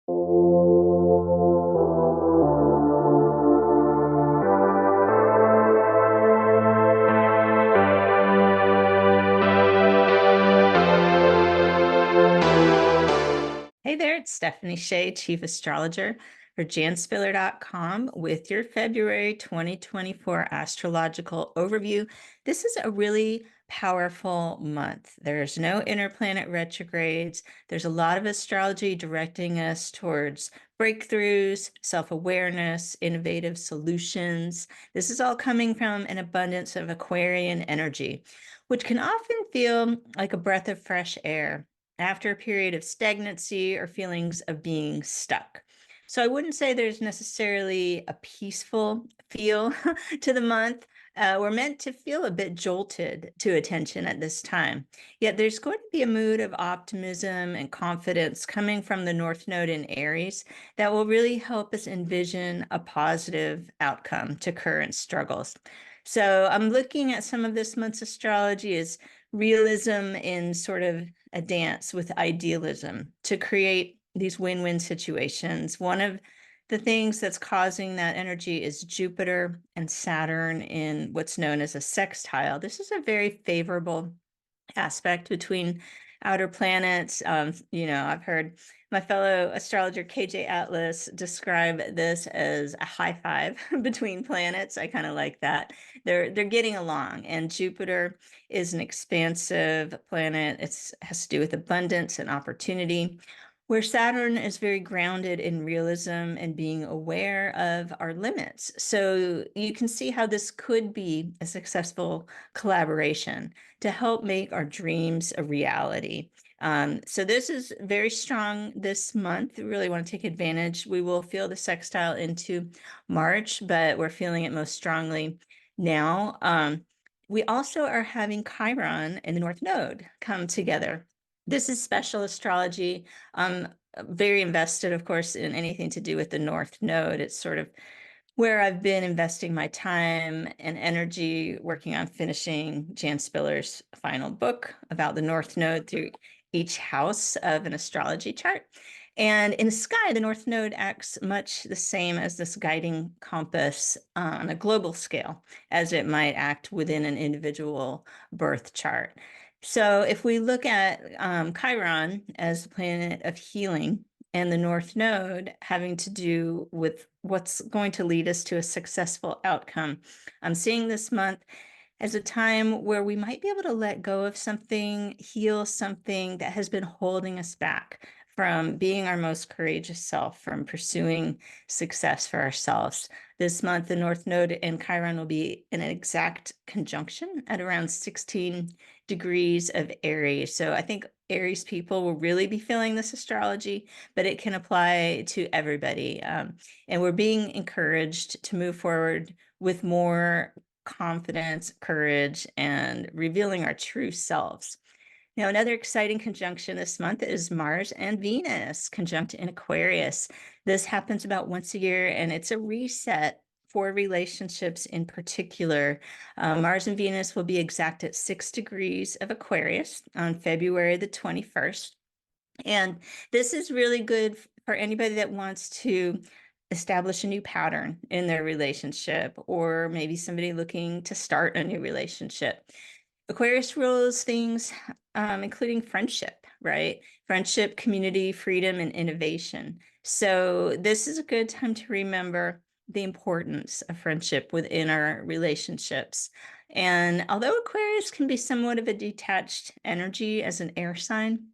Hey there, it's Stephanie Shea, Chief Astrologer for janspiller.com with your February 2024 astrological overview. This is a really powerful month. There's no inner planet retrogrades. There's a lot of astrology directing us towards breakthroughs, self-awareness, innovative solutions. This is all coming from an abundance of Aquarian energy, which can often feel like a breath of fresh air after a period of stagnancy or feelings of being stuck. So I wouldn't say there's necessarily a peaceful feel to the month. We're meant to feel a bit jolted to attention at this time. Yet there's going to be a mood of optimism and confidence coming from the North Node in Aries that will really help us envision a positive outcome to current struggles. So I'm looking at some of this month's astrology as realism in sort of a dance with idealism to create these win-win situations. One of the things that's causing that energy is Jupiter and Saturn in what's known as a sextile. This is a very favorable aspect between outer planets. I've heard my fellow astrologer KJ Atlas describe this as a high five between planets. I kind of like that. They're getting along, and Jupiter is an expansive planet. It has to do with abundance and opportunity, where Saturn is very grounded in realism and being aware of our limits. So you can see how this could be a successful collaboration to help make our dreams a reality. So this is very strong this month. We really want to take advantage. We will feel the sextile into March, but we're feeling it most strongly now. We also are having Chiron and the North Node come together. This is special astrology. I'm very invested, of course, in anything to do with the North Node. It's sort of where I've been investing my time and energy working on finishing Jan Spiller's final book about the North Node through each house of an astrology chart. And in the sky, the North Node acts much the same as this guiding compass on a global scale as it might act within an individual birth chart. So if we look at Chiron as the planet of healing, and the North Node having to do with what's going to lead us to a successful outcome, I'm seeing this month as a time where we might be able to let go of something, heal something that has been holding us back from being our most courageous self, from pursuing success for ourselves. This month, the North Node and Chiron will be in an exact conjunction at around 16 degrees of Aries. So I think Aries people will really be feeling this astrology, but it can apply to everybody. And we're being encouraged to move forward with more confidence, courage, and revealing our true selves. Now, another exciting conjunction this month is Mars and Venus conjunct in Aquarius. This happens about once a year, and it's a reset for relationships in particular. Mars and Venus will be exact at 6 degrees of Aquarius on February the 21st. And this is really good for anybody that wants to establish a new pattern in their relationship, or maybe somebody looking to start a new relationship. Aquarius rules things, including friendship, right? Friendship, community, freedom, and innovation. So this is a good time to remember the importance of friendship within our relationships. And although Aquarius can be somewhat of a detached energy as an air sign,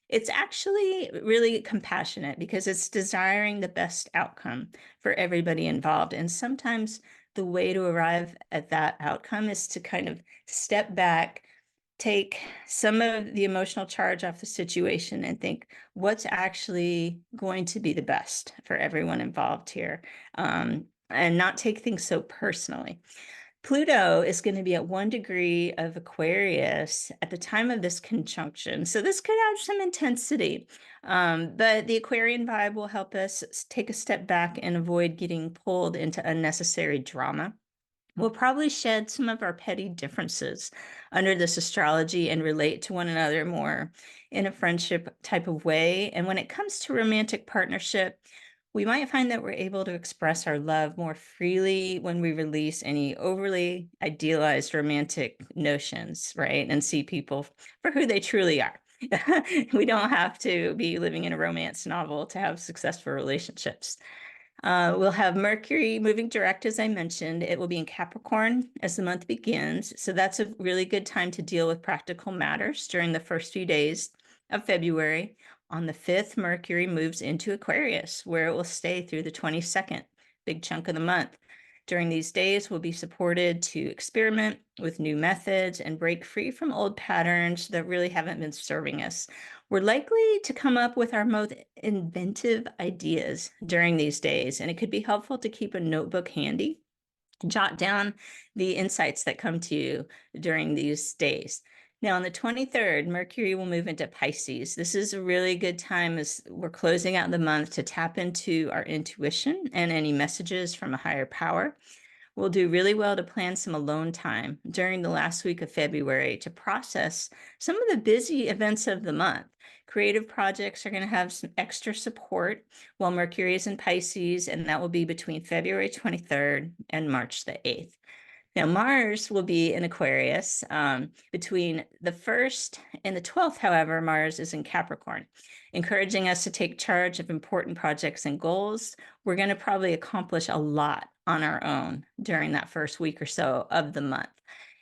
it's actually really compassionate because it's desiring the best outcome for everybody involved. And sometimes the way to arrive at that outcome is to kind of step back, take some of the emotional charge off the situation, and think what's actually going to be the best for everyone involved here, and not take things so personally. Pluto is going to be at 1 degree of Aquarius at the time of this conjunction. So this could have some intensity, but the Aquarian vibe will help us take a step back and avoid getting pulled into unnecessary drama. We'll probably shed some of our petty differences under this astrology and relate to one another more in a friendship type of way. And when it comes to romantic partnership, we might find that we're able to express our love more freely when we release any overly idealized romantic notions, right? And see people for who they truly are. We don't have to be living in a romance novel to have successful relationships. We'll have Mercury moving direct, as I mentioned. It will be in Capricorn as the month begins. So that's a really good time to deal with practical matters during the first few days of February. On the 5th, Mercury moves into Aquarius, where it will stay through the 22nd, big chunk of the month. During these days, we'll be supported to experiment with new methods and break free from old patterns that really haven't been serving us. We're likely to come up with our most inventive ideas during these days, and it could be helpful to keep a notebook handy, jot down the insights that come to you during these days. Now, on the 23rd, Mercury will move into Pisces. This is a really good time as we're closing out the month to tap into our intuition and any messages from a higher power. We'll do really well to plan some alone time during the last week of February to process some of the busy events of the month. Creative projects are going to have some extra support while Mercury is in Pisces, and that will be between February 23rd and March the 8th. Now, Mars will be in Aquarius between the 1st and the 12th. However, Mars is in Capricorn, encouraging us to take charge of important projects and goals. We're going to probably accomplish a lot on our own during that first week or so of the month.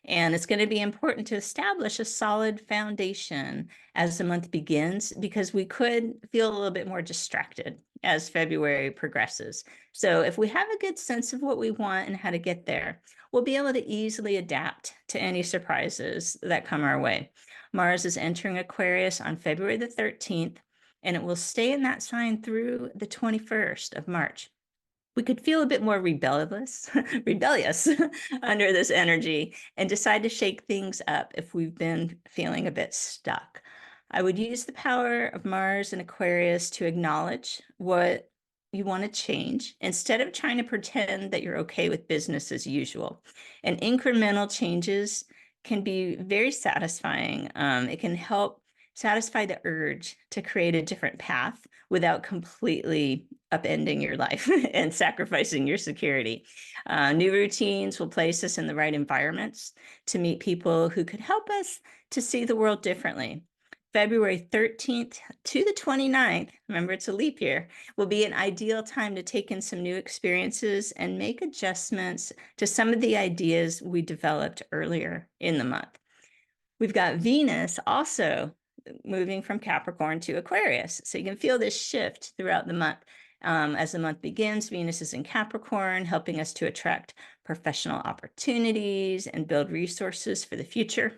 And it's going to be important to establish a solid foundation as the month begins, because we could feel a little bit more distracted as February progresses. So if we have a good sense of what we want and how to get there, we'll be able to easily adapt to any surprises that come our way. Mars is entering Aquarius on February the 13th, and it will stay in that sign through the 21st of March. We could feel a bit more rebellious under this energy and decide to shake things up if we've been feeling a bit stuck. I would use the power of Mars and Aquarius to acknowledge what you want to change instead of trying to pretend that you're okay with business as usual. And incremental changes can be very satisfying. It can help satisfy the urge to create a different path without completely upending your life and sacrificing your security. New routines will place us in the right environments to meet people who could help us to see the world differently. February 13th to the 29th, remember it's a leap year, will be an ideal time to take in some new experiences and make adjustments to some of the ideas we developed earlier in the month. We've got Venus also moving from Capricorn to Aquarius. So you can feel this shift throughout the month. As the month begins, Venus is in Capricorn, helping us to attract professional opportunities and build resources for the future.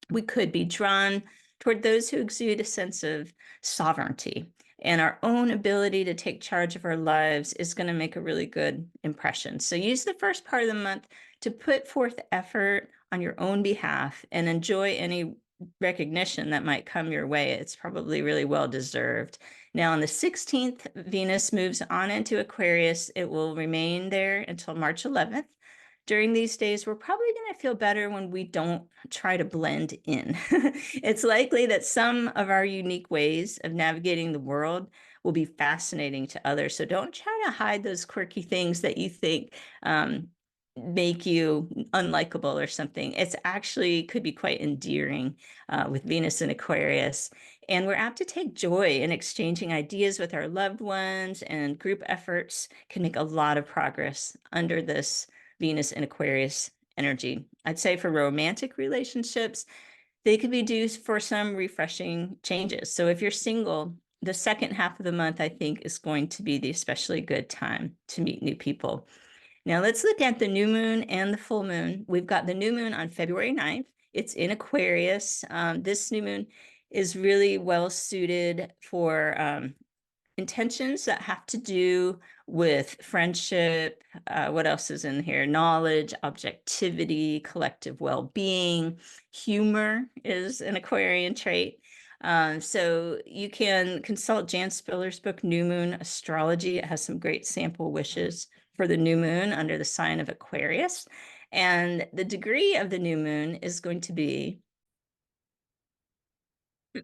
We could be drawn toward those who exude a sense of sovereignty, and our own ability to take charge of our lives is going to make a really good impression. So use the first part of the month to put forth effort on your own behalf and enjoy any recognition that might come your way. It's probably really well deserved. Now, on the 16th, Venus moves on into Aquarius. It will remain there until March 11th. During these days, we're probably going to feel better when we don't try to blend in. It's likely that some of our unique ways of navigating the world will be fascinating to others. So don't try to hide those quirky things that you think make you unlikable or something. It's actually could be quite endearing with Venus in Aquarius. And we're apt to take joy in exchanging ideas with our loved ones, and group efforts can make a lot of progress under this Venus in Aquarius energy. I'd say for romantic relationships, they could be due for some refreshing changes. So if you're single, the second half of the month, I think, is going to be the especially good time to meet new people. Now let's look at the new moon and the full moon. We've got the new moon on February 9th. It's in Aquarius. This new moon is really well suited for intentions that have to do with friendship. What else is in here? Knowledge, objectivity, collective well-being. Humor is an Aquarian trait. So you can consult Jan Spiller's book, New Moon Astrology. It has some great sample wishes for the new moon under the sign of Aquarius. And the degree of the new moon is going to be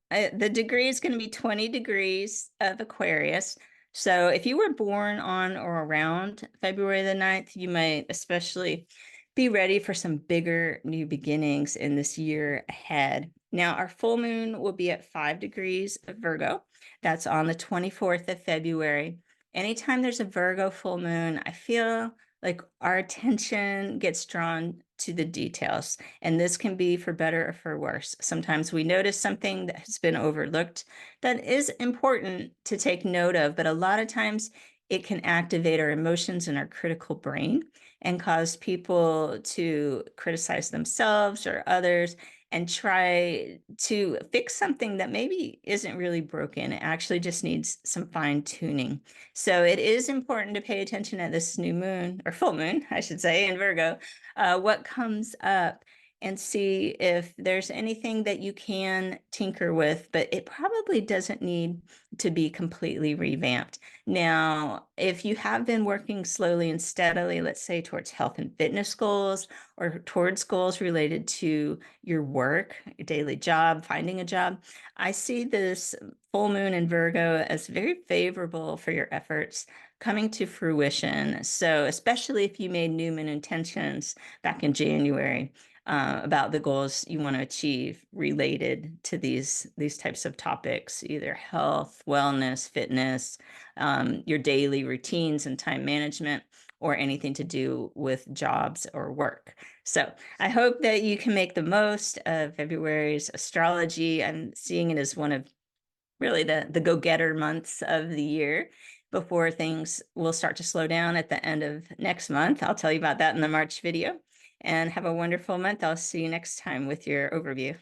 the degree is going to be 20 degrees of Aquarius. So if you were born on or around February the 9th, you might especially be ready for some bigger new beginnings in this year ahead. Now, our full moon will be at 5 degrees of Virgo. That's on the 24th of February. Anytime there's a Virgo full moon, I feel like our attention gets drawn to the details. And this can be for better or for worse. Sometimes we notice something that has been overlooked that is important to take note of, but a lot of times it can activate our emotions and our critical brain and cause people to criticize themselves or others and try to fix something that maybe isn't really broken. It actually just needs some fine tuning. So it is important to pay attention at this new moon, or full moon, I should say, in Virgo, what comes up, and see if there's anything that you can tinker with, but it probably doesn't need to be completely revamped. Now, if you have been working slowly and steadily, let's say towards health and fitness goals or towards goals related to your work, your daily job, finding a job, I see this full moon in Virgo as very favorable for your efforts coming to fruition. So, especially if you made new moon intentions back in January about the goals you want to achieve related to these types of topics, either health, wellness, fitness, your daily routines and time management, or anything to do with jobs or work. So I hope that you can make the most of February's astrology. I'm seeing it as one of really the go-getter months of the year before things will start to slow down at the end of next month. I'll tell you about that in the March video. And have a wonderful month. I'll see you next time with your overview.